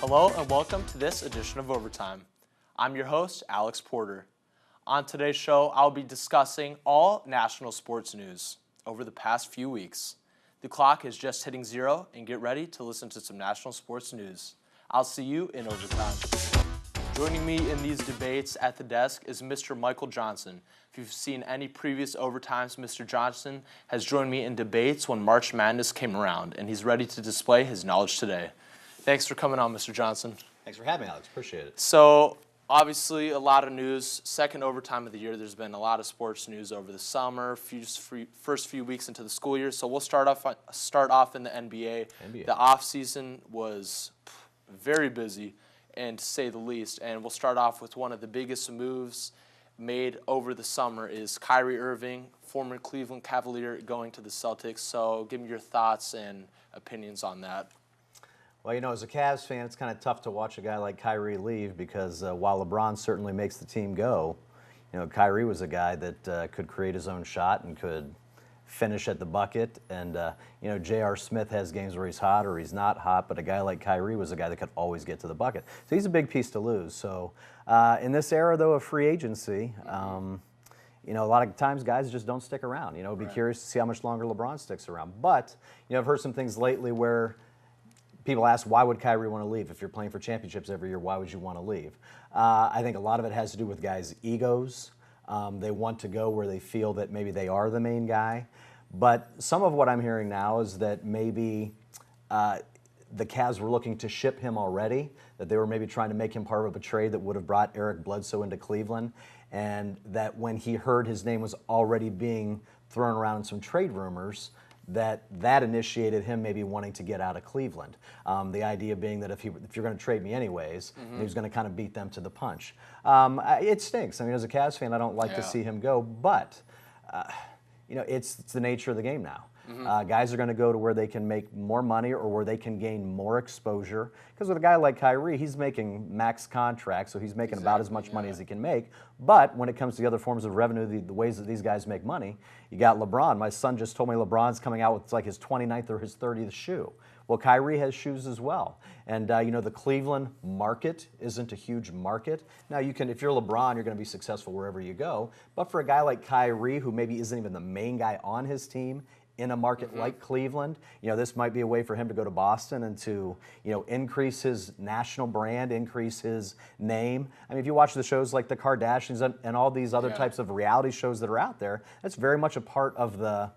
Hello and welcome to this edition of Overtime. I'm your host, Alex Porter. On today's show, I'll be discussing all national sports news over the past few weeks. The clock is just hitting 0 and get ready to listen to some national sports news. I'll see you in Overtime. Joining me in these debates at the desk is Mr. Michael Johnson. If you've seen any previous Overtimes, Mr. Johnson has joined me in debates when March Madness came around, and he's ready to display his knowledge today. Thanks for coming on, Mr. Johnson. Thanks for having me, Alex. Appreciate it. So, obviously, a lot of news. Second overtime of the year. There's been a lot of sports news over the summer, first few weeks into the school year. So we'll start off in the NBA. The off season was very busy, and to say the least. And we'll start off with one of the biggest moves made over the summer is Kyrie Irving, former Cleveland Cavalier, going to the Celtics. So give me your thoughts and opinions on that. Well, you know, as a Cavs fan, it's kind of tough to watch a guy like Kyrie leave because while LeBron certainly makes the team go, you know, Kyrie was a guy that could create his own shot and could finish at the bucket. And, you know, J.R. Smith has games where he's hot or he's not hot, but a guy like Kyrie was a guy that could always get to the bucket. So he's a big piece to lose. So in this era, though, of free agency, you know, a lot of times guys just don't stick around. You know, be curious to see how much longer LeBron sticks around. But, you know, I've heard some things lately where people ask, why would Kyrie want to leave? If you're playing for championships every year, why would you want to leave? I think a lot of it has to do with guys' egos. They want to go where they feel that maybe they are the main guy. But some of what I'm hearing now is that maybe the Cavs were looking to ship him already, that they were maybe trying to make him part of a trade that would have brought Eric Bledsoe into Cleveland, and that when he heard his name was already being thrown around in some trade rumors, that initiated him maybe wanting to get out of Cleveland. The idea being that if you're going to trade me anyways, he was going to kind of beat them to the punch. It stinks. I mean, as a Cavs fan, I don't like to see him go, but you know, it's the nature of the game now. Guys are going to go to where they can make more money or where they can gain more exposure. Because with a guy like Kyrie, he's making max contracts, so he's making about as much money as he can make. But when it comes to the other forms of revenue, the ways that these guys make money, you got LeBron. My son just told me LeBron's coming out with like his 29th or his 30th shoe. Well, Kyrie has shoes as well. And, you know, the Cleveland market isn't a huge market. Now, you can, if you're LeBron, you're going to be successful wherever you go. But for a guy like Kyrie, who maybe isn't even the main guy on his team, in a market like Cleveland, you know, this might be a way for him to go to Boston and to, you know, increase his national brand, increase his name. I mean, if you watch the shows like the Kardashians and all these other types of reality shows that are out there, that's very much a part of the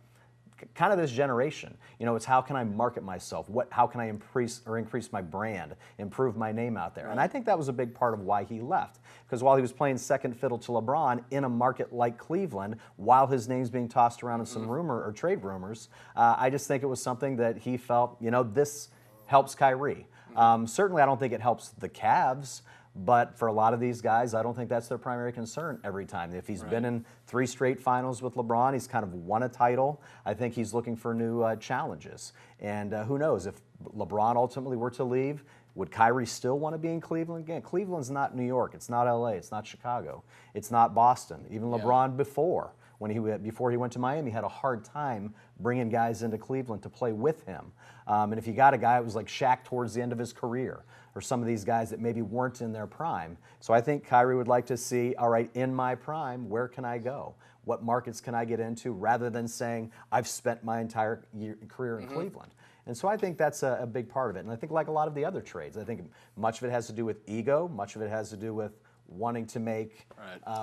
kind of this generation. You know, it's how can I market myself? How can I increase my brand, improve my name out there? And I think that was a big part of why he left. Because while he was playing second fiddle to LeBron in a market like Cleveland, while his name's being tossed around in some rumor or trade rumors, I just think it was something that he felt, you know, this helps Kyrie. Certainly I don't think it helps the Cavs, but for a lot of these guys, I don't think that's their primary concern every time. If he's been in 3 straight finals with LeBron, he's kind of won a title. I think he's looking for new challenges. And who knows, if LeBron ultimately were to leave, would Kyrie still want to be in Cleveland? Again, Cleveland's not New York. It's not LA. It's not Chicago. It's not Boston. Even LeBron before he went to Miami, had a hard time bringing guys into Cleveland to play with him. And if you got a guy, it was like Shaq towards the end of his career, or some of these guys that maybe weren't in their prime. So I think Kyrie would like to see, all right, in my prime, where can I go? What markets can I get into, rather than saying, I've spent my entire career in Cleveland. And so I think that's a big part of it. And I think like a lot of the other trades, I think much of it has to do with ego, much of it has to do with wanting to make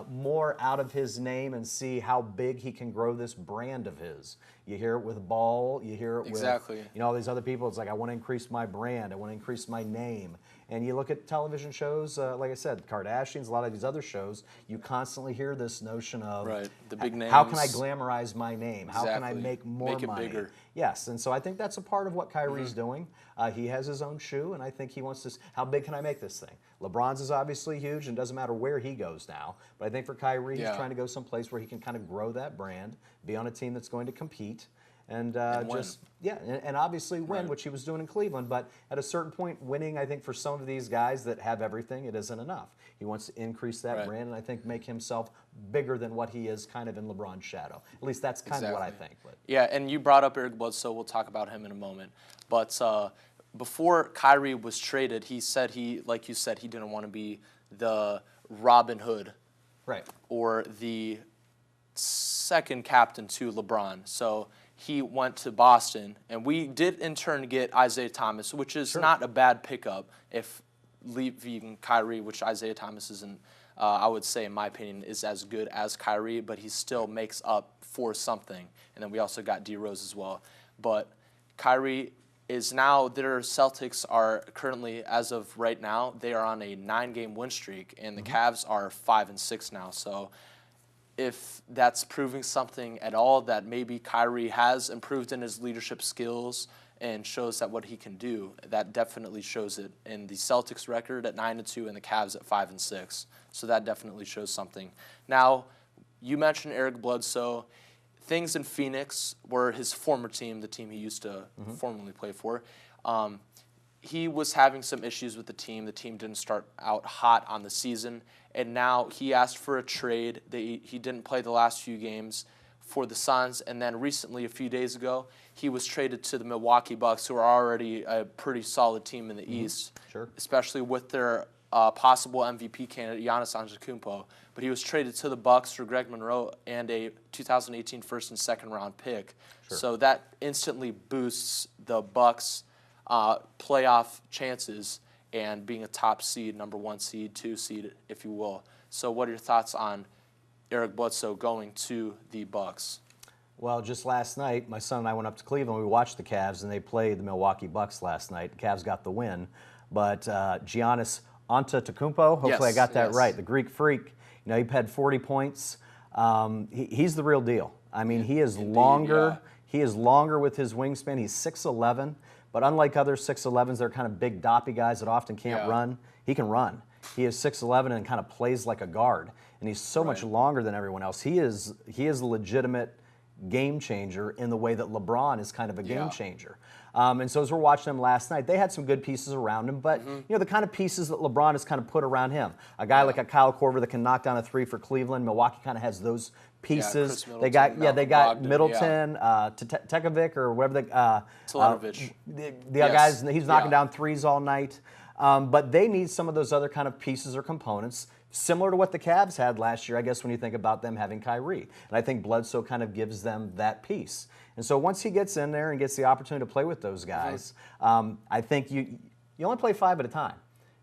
more out of his name and see how big he can grow this brand of his. You hear it with Ball, you hear it with, you know, all these other people. It's like, I want to increase my brand, I want to increase my name. And you look at television shows, like I said, Kardashians, a lot of these other shows, you constantly hear this notion of the big names. How can I glamorize my name? How can I make more money? Make it bigger. Yes, and so I think that's a part of what Kyrie's doing. He has his own shoe, and I think he wants to, how big can I make this thing? LeBron's is obviously huge, and doesn't matter where he goes now. But I think for Kyrie, he's trying to go someplace where he can kind of grow that brand, be on a team that's going to compete, and just and obviously win, which he was doing in Cleveland. But at a certain point, winning, I think for some of these guys that have everything, it isn't enough. He wants to increase that brand, and I think make himself bigger than what he is, kind of in LeBron's shadow. At least that's kind of what I think. But yeah, and you brought up Eric Bledsoe. We'll talk about him in a moment. But before Kyrie was traded, he said like you said, he didn't want to be the Robin Hood, Right. or the second captain to LeBron. So he went to Boston, and we did in turn get Isaiah Thomas, which is not a bad pickup if leaving Kyrie, which Isaiah Thomas isn't, I would say, in my opinion, is as good as Kyrie, but he still makes up for something. And then we also got D Rose as well. But Kyrie is now, their Celtics are currently, as of right now, they are on a 9-game win streak, and the Cavs are 5-6 now. So if that's proving something at all, that maybe Kyrie has improved in his leadership skills and shows that what he can do, that definitely shows it in the Celtics record at 9-2 and the Cavs at 5-6. So that definitely shows something. Now, you mentioned Eric Bledsoe. Things in Phoenix, were his former team, the team he used to formerly play for, he was having some issues with the team. The team didn't start out hot on the season, and now he asked for a trade. He didn't play the last few games for the Suns, and then recently, a few days ago, he was traded to the Milwaukee Bucks, who are already a pretty solid team in the East, especially with their possible MVP candidate, Giannis Antetokounmpo. But he was traded to the Bucks for Greg Monroe and a 2018 first and second round pick. So that instantly boosts the Bucks' playoff chances and being a top seed, number 1 seed, 2 seed, if you will. So what are your thoughts on Eric Bledsoe going to the Bucks? Well, just last night, my son and I went up to Cleveland. We watched the Cavs, and they played the Milwaukee Bucks last night. The Cavs got the win. But Giannis Antetokounmpo, hopefully I got that right, the Greek Freak, you know, he had 40 points. He's the real deal. I mean, he is longer. He is longer with his wingspan. He's 6'11", but unlike other 6'11s, they're kind of big, doppy guys that often can't run. He can run. He is 6'11" and kind of plays like a guard, and he's so much longer than everyone else. He is a legitimate game changer in the way that LeBron is kind of a game changer. And so as we're watching them last night, they had some good pieces around him, but you know, the kind of pieces that LeBron has kind of put around him. A guy like a Kyle Korver that can knock down a 3 for Cleveland. Milwaukee kind of has those pieces. Yeah, they got Brogdon, Middleton, Tekovic or whatever Teletovic. The guys, he's knocking down threes all night. But they need some of those other kind of pieces or components, similar to what the Cavs had last year, I guess, when you think about them having Kyrie. And I think Bledsoe kind of gives them that piece. And so once he gets in there and gets the opportunity to play with those guys, I think you only play 5 at a time.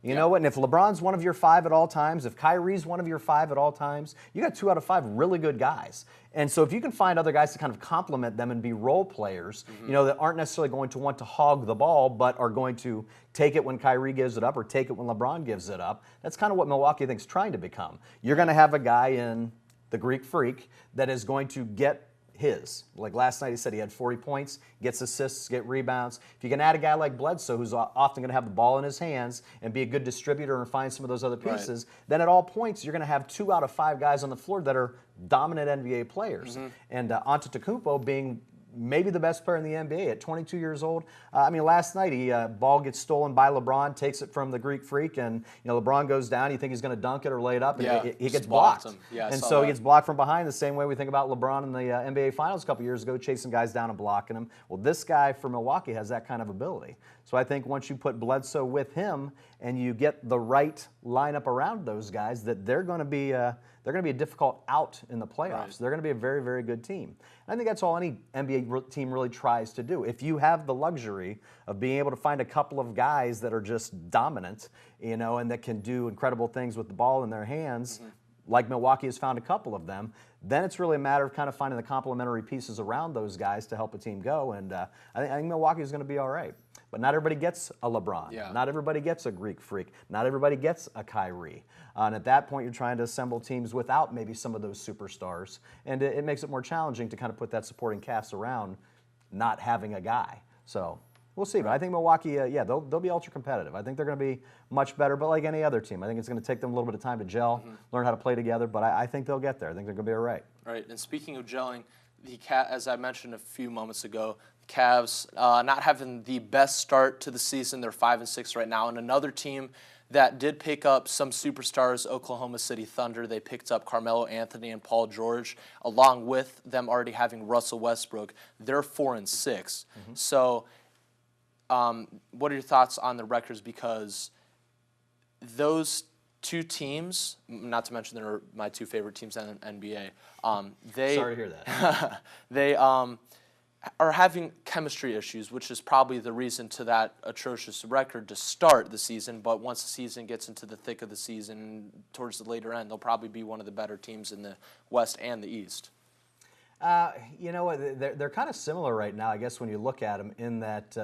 You know what? And if LeBron's one of your 5 at all times, if Kyrie's one of your 5 at all times, you got 2 out of 5 really good guys. And so if you can find other guys to kind of complement them and be role players, you know, that aren't necessarily going to want to hog the ball, but are going to take it when Kyrie gives it up or take it when LeBron gives it up, that's kind of what Milwaukee, I think, is trying to become. You're going to have a guy in the Greek Freak that is going to get his. Like last night, he said he had 40 points, gets assists, get rebounds. If you can add a guy like Bledsoe, who's often going to have the ball in his hands and be a good distributor and find some of those other pieces, then at all points, you're going to have 2 out of 5 guys on the floor that are dominant NBA players. And Antetokounmpo being maybe the best player in the NBA at 22 years old. I mean, last night, ball gets stolen by LeBron, takes it from the Greek Freak, and you know LeBron goes down. You think he's going to dunk it or lay it up, and he gets blocked. And so he gets blocked from behind the same way we think about LeBron in the NBA Finals a couple years ago, chasing guys down and blocking them. Well, this guy for Milwaukee has that kind of ability. So I think once you put Bledsoe with him and you get the right lineup around those guys, that they're going to be a difficult out in the playoffs. They're going to be a very, very good team. And I think that's all any NBA team really tries to do. If you have the luxury of being able to find a couple of guys that are just dominant, you know, and that can do incredible things with the ball in their hands, like Milwaukee has found a couple of them, then it's really a matter of kind of finding the complementary pieces around those guys to help a team go. And I think Milwaukee is going to be all right. But not everybody gets a LeBron. Not everybody gets a Greek Freak. Not everybody gets a Kyrie. And at that point, you're trying to assemble teams without maybe some of those superstars. And it makes it more challenging to kind of put that supporting cast around not having a guy. So we'll see. But I think Milwaukee, they'll be ultra competitive. I think they're going to be much better. But like any other team, I think it's going to take them a little bit of time to gel, learn how to play together. But I think they'll get there. I think they're going to be all right. Right. And speaking of gelling, as I mentioned a few moments ago, the Cavs not having the best start to the season. They're 5-6 right now. And another team that did pick up some superstars, Oklahoma City Thunder. They picked up Carmelo Anthony and Paul George, along with them already having Russell Westbrook. They're 4-6. So what are your thoughts on the records? Because those two teams, not to mention they're my two favorite teams in the NBA, they Sorry to hear that. they are having chemistry issues, which is probably the reason to that atrocious record to start the season. But once the season gets into the thick of the season, towards the later end, they'll probably be one of the better teams in the West and the East. You know what? They're kind of similar right now, I guess, when you look at them. In that,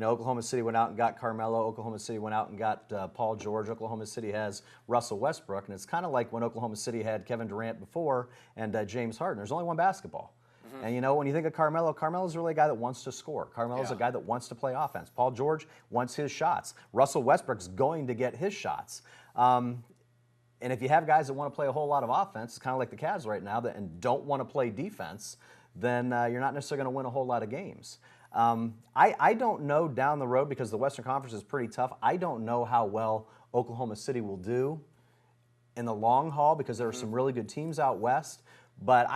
Oklahoma City went out and got Carmelo. Oklahoma City went out and got Paul George. Oklahoma City has Russell Westbrook, and it's kind of like when Oklahoma City had Kevin Durant before and James Harden. There's only one basketball. And when you think of Carmelo, Carmelo's really a guy that wants to score. Carmelo's a guy that wants to play offense. Paul George wants his shots. Russell Westbrook's going to get his shots. And if you have guys that want to play a whole lot of offense, kind of like the Cavs right now, and don't want to play defense, then you're not necessarily going to win a whole lot of games. I don't know down the road, because the Western Conference is pretty tough. I don't know how well Oklahoma City will do in the long haul, because there are some really good teams out west. But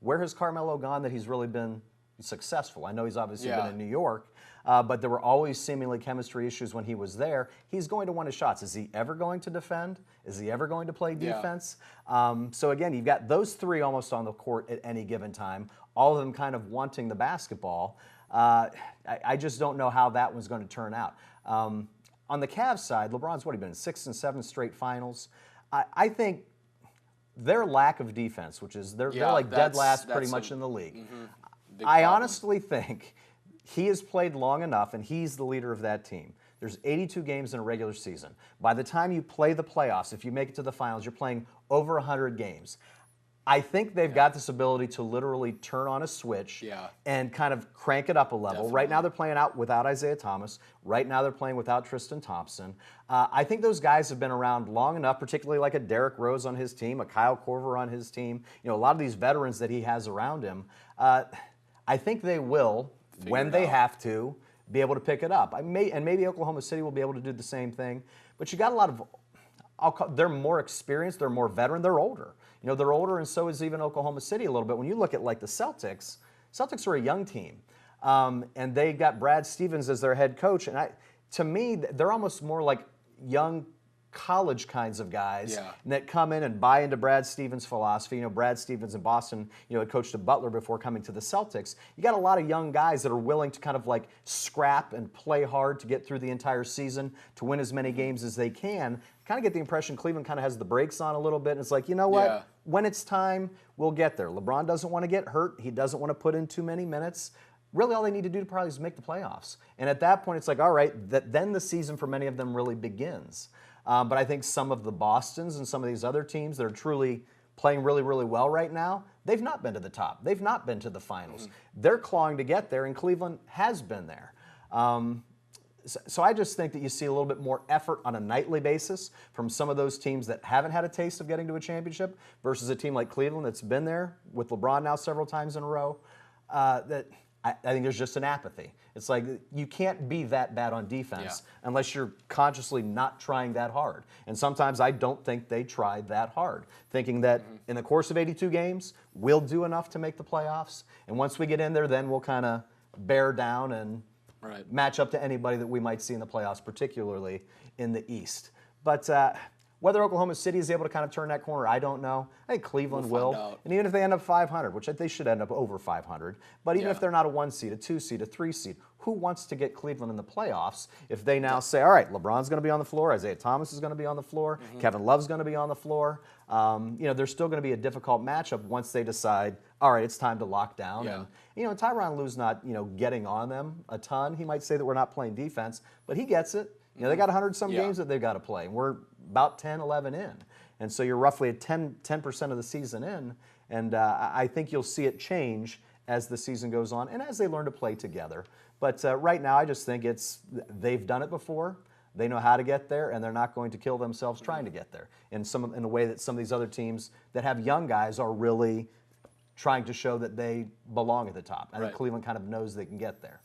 where has Carmelo gone that he's really been successful? I know he's obviously been in New York, but there were always seemingly chemistry issues when he was there. He's going to want his shots. Is he ever going to defend? Is he ever going to play defense? So again, you've got those three almost on the court at any given time, all of them kind of wanting the basketball. I just don't know how that one's going to turn out. On the Cavs side, LeBron's been in 6 and 7 straight finals. I think their lack of defense, which is they're like dead last pretty much in the league. I honestly think he has played long enough, and he's the leader of that team. There's 82 games in a regular season. By the time you play the playoffs, if you make it to the finals, you're playing over 100 games. I think they've got this ability to literally turn on a switch and kind of crank it up a level. Definitely. Right now they're playing out without Isaiah Thomas. Right now they're playing without Tristan Thompson. I think those guys have been around long enough, particularly like a Derrick Rose on his team, a Kyle Korver on his team. A lot of these veterans that he has around him. I think they will, when they have to, be able to pick it up. And maybe Oklahoma City will be able to do the same thing. But you got a lot of, they're more experienced, they're more veteran, they're older. They're older, and so is even Oklahoma City a little bit. When you look at like the Celtics are a young team, and they got Brad Stevens as their head coach. And to me, they're almost more like young college kinds of guys that come in and buy into Brad Stevens' philosophy. Brad Stevens in Boston, had coached at Butler before coming to the Celtics. You got a lot of young guys that are willing to kind of like scrap and play hard to get through the entire season, to win as many games as they can. Kind of get the impression Cleveland kind of has the brakes on a little bit, and it's like, you know what? Yeah. When it's time, we'll get there. LeBron doesn't want to get hurt. He doesn't want to put in too many minutes. Really, all they need to do probably is make the playoffs. And at that point, it's like, all right, then the season for many of them really begins. But I think some of the Bostons and some of these other teams that are truly playing really, really well right now, they've not been to the top. They've not been to the finals. They're clawing to get there, and Cleveland has been there. So I just think that you see a little bit more effort on a nightly basis from some of those teams that haven't had a taste of getting to a championship versus a team like Cleveland that's been there with LeBron now several times in a row. That I think there's just an apathy. It's like you can't be that bad on defense unless you're consciously not trying that hard. And sometimes I don't think they tried that hard, thinking that in the course of 82 games, we'll do enough to make the playoffs. And once we get in there, then we'll kind of bear down and match up to anybody that we might see in the playoffs, particularly in the East. But whether Oklahoma City is able to kind of turn that corner, I don't know. I think Cleveland will. And even if they end up 500, which they should end up over 500, but even if they're not a 1 seed, a 2 seed, a 3 seed, who wants to get Cleveland in the playoffs if they now say, all right, LeBron's going to be on the floor, Isaiah Thomas is going to be on the floor, Kevin Love's going to be on the floor. There's still going to be a difficult matchup once they decide, all right, it's time to lock down. And, Tyronn Lue's not, getting on them a ton. He might say that we're not playing defense, but he gets it. They got 100-some games that they've got to play, and we're about 10, 11 in. And so you're roughly at 10% of the season in, and I think you'll see it change as the season goes on and as they learn to play together. But right now, I just think they've done it before. They know how to get there, and they're not going to kill themselves trying to get there in a way that some of these other teams that have young guys are really trying to show that they belong at the top. I think Cleveland kind of knows they can get there.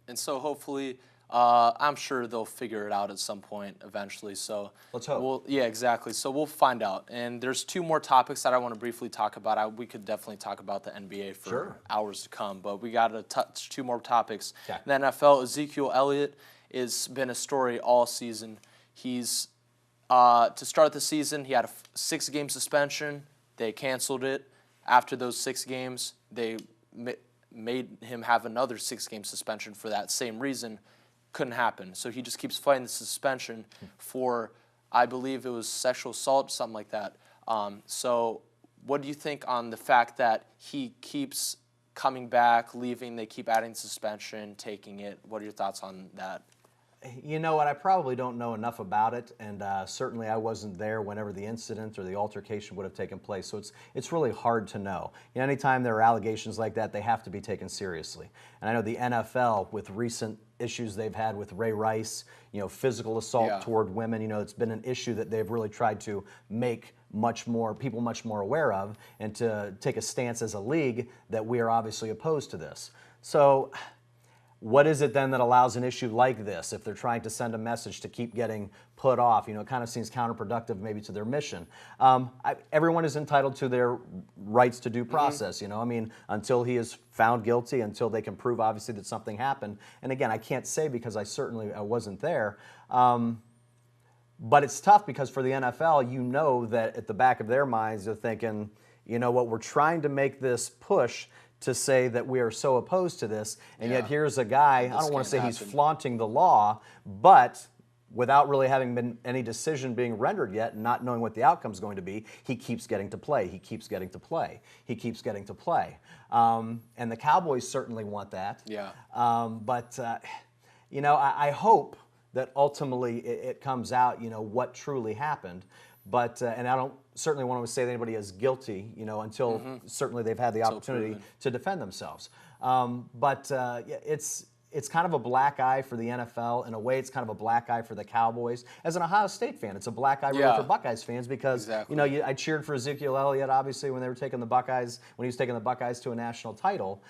And so hopefully I'm sure they'll figure it out at some point eventually. So Let's hope. Yeah, exactly. So we'll find out. And there's two more topics that I want to briefly talk about. We could definitely talk about the NBA for Sure. hours to come, but we got to touch two more topics. Okay. The NFL, Ezekiel Elliott has been a story all season. He's to start the season, he had a 6-game suspension. They canceled it. After those 6 games, they made him have another 6-game suspension for that same reason. Couldn't happen. So he just keeps fighting the suspension for, I believe it was sexual assault, something like that. So what do you think on the fact that he keeps coming back, leaving, they keep adding suspension, taking it? What are your thoughts on that? You know what? I probably don't know enough about it, and certainly I wasn't there whenever the incident or the altercation would have taken place. So it's really hard to know. You know, anytime there are allegations like that, they have to be taken seriously. And I know the NFL, with recent issues they've had with Ray Rice, you know, physical assault toward women, you know, it's been an issue that they've really tried to make people much more aware of, and to take a stance as a league that we are obviously opposed to this. So what is it then that allows an issue like this, if they're trying to send a message to keep getting put off? You know, it kind of seems counterproductive maybe to their mission. Everyone is entitled to their rights to due process, you know. I mean, until he is found guilty, until they can prove obviously that something happened. And again, I can't say because I wasn't there. But it's tough because for the NFL, you know that at the back of their minds, they're thinking, you know what, we're trying to make this push to say that we are so opposed to this, and yet here's a guy, I don't want to say he's flaunting the law, but without really having been any decision being rendered yet and not knowing what the outcome is going to be, he keeps getting to play, he keeps getting to play, he keeps getting to play. And the Cowboys certainly want that. Yeah. But you know, I hope that ultimately it comes out, you know, what truly happened. But and I don't certainly want to say that anybody is guilty, you know, until certainly they've had the opportunity to defend themselves. Yeah, it's kind of a black eye for the NFL. In a way, it's kind of a black eye for the Cowboys. As an Ohio State fan, it's a black eye really for Buckeyes fans because you know I cheered for Ezekiel Elliott obviously when they were taking the Buckeyes, when he was taking the Buckeyes to a national title.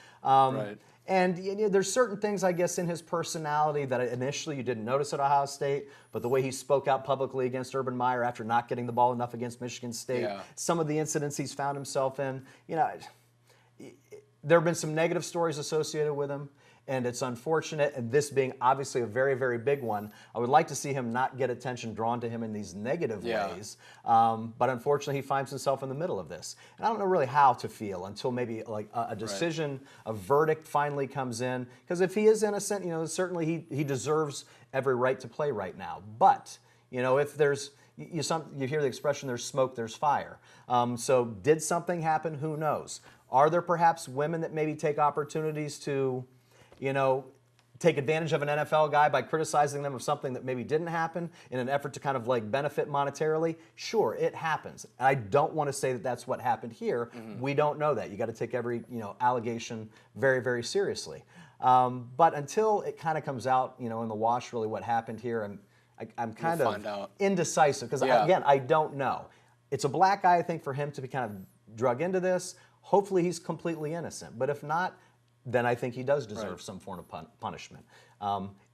And you know, there's certain things, I guess, in his personality that initially you didn't notice at Ohio State, but the way he spoke out publicly against Urban Meyer after not getting the ball enough against Michigan State, some of the incidents he's found himself in, you know, there have been some negative stories associated with him, and it's unfortunate, and this being obviously a very, very big one. I would like to see him not get attention drawn to him in these negative ways, but unfortunately he finds himself in the middle of this. And I don't know really how to feel until maybe like a decision, a verdict finally comes in, because if he is innocent, you know, certainly he deserves every right to play right now. But, you know, if there's, you hear the expression, there's smoke, there's fire. So did something happen? Who knows? Are there perhaps women that maybe take opportunities to, you know, take advantage of an NFL guy by criticizing them of something that maybe didn't happen in an effort to kind of like benefit monetarily? Sure, it happens. I don't want to say that that's what happened here. We don't know that. You got to take every, you know, allegation very, very seriously. But until it kind of comes out, you know, in the wash really what happened here, I'm kind of indecisive because again, I don't know. It's a black eye, I think, for him to be kind of drug into this. Hopefully he's completely innocent. But if not, then I think he does deserve some form of punishment.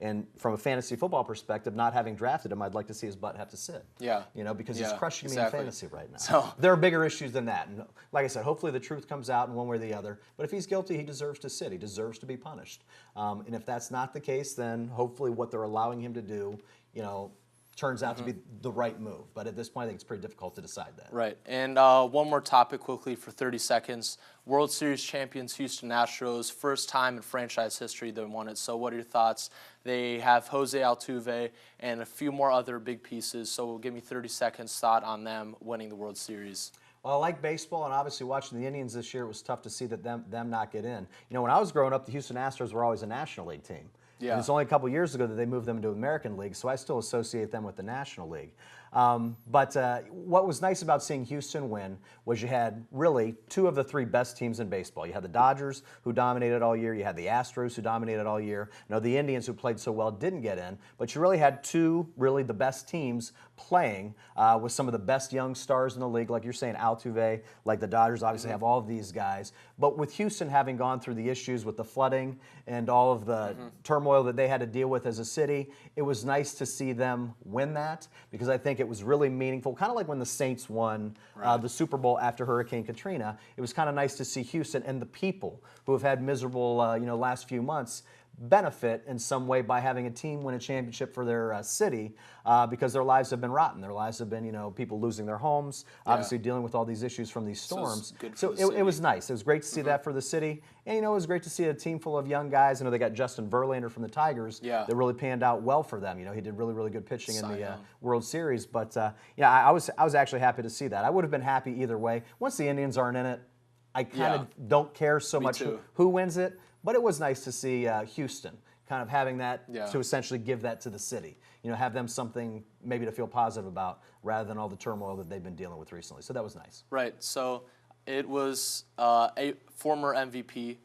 And from a fantasy football perspective, not having drafted him, I'd like to see his butt have to sit. You know, because he's crushing me in fantasy right now. So there are bigger issues than that. And like I said, hopefully the truth comes out in one way or the other. But if he's guilty, he deserves to sit. He deserves to be punished. And if that's not the case, then hopefully what they're allowing him to do, you know, turns out to be the right move. But at this point, I think it's pretty difficult to decide that. Right. And one more topic quickly for 30 seconds. World Series champions Houston Astros, first time in franchise history they won it. So what are your thoughts? They have Jose Altuve and a few more other big pieces. So give me 30 seconds thought on them winning the World Series. Well, I like baseball, and obviously watching the Indians this year, it was tough to see that them not get in. You know, when I was growing up, the Houston Astros were always a National League team. And it's only a couple years ago that they moved them into American League, so I still associate them with the National League. But what was nice about seeing Houston win was you had really two of the three best teams in baseball. You had the Dodgers, who dominated all year. You had the Astros, who dominated all year. No, the Indians, who played so well, didn't get in. But you really had two, really the best teams playing with some of the best young stars in the league, like you're saying, Altuve, like the Dodgers obviously have all of these guys. But with Houston having gone through the issues with the flooding and all of the turmoil that they had to deal with as a city, it was nice to see them win that because I think it was really meaningful. Kind of like when the Saints won the Super Bowl after Hurricane Katrina. It was kind of nice to see Houston and the people who have had miserable last few months benefit in some way by having a team win a championship for their city because their lives have been rotten. Their lives have been, people losing their homes, obviously dealing with all these issues from these storms. So it was nice. It was great to see that for the city. And, it was great to see a team full of young guys. They got Justin Verlander from the Tigers that really panned out well for them. He did really, really good pitching in the World Series. But, I was actually happy to see that. I would have been happy either way. Once the Indians aren't in it, I kind of don't care so much who wins it. But it was nice to see Houston kind of having that to essentially give that to the city. Have them something maybe to feel positive about rather than all the turmoil that they've been dealing with recently. So that was nice. Right. So it was a former MVP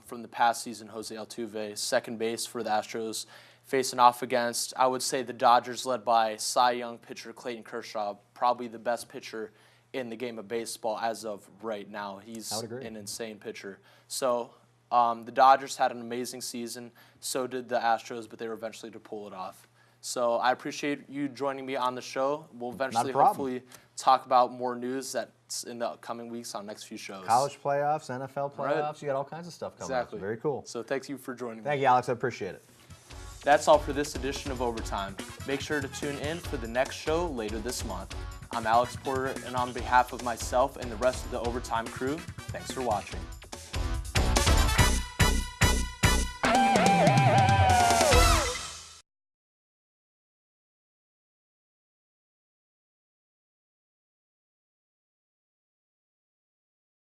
from the past season, Jose Altuve, second base for the Astros, facing off against, I would say, the Dodgers led by Cy Young pitcher Clayton Kershaw, probably the best pitcher in the game of baseball as of right now. He's an insane pitcher. So the Dodgers had an amazing season, so did the Astros, but they were eventually to pull it off. So I appreciate you joining me on the show. We'll eventually, hopefully, talk about more news that's in the upcoming weeks on next few shows. College playoffs, NFL playoffs, you got all kinds of stuff coming up. Very cool. So thank you for joining me. Thank you, Alex. I appreciate it. That's all for this edition of Overtime. Make sure to tune in for the next show later this month. I'm Alex Porter, and on behalf of myself and the rest of the Overtime crew, thanks for watching.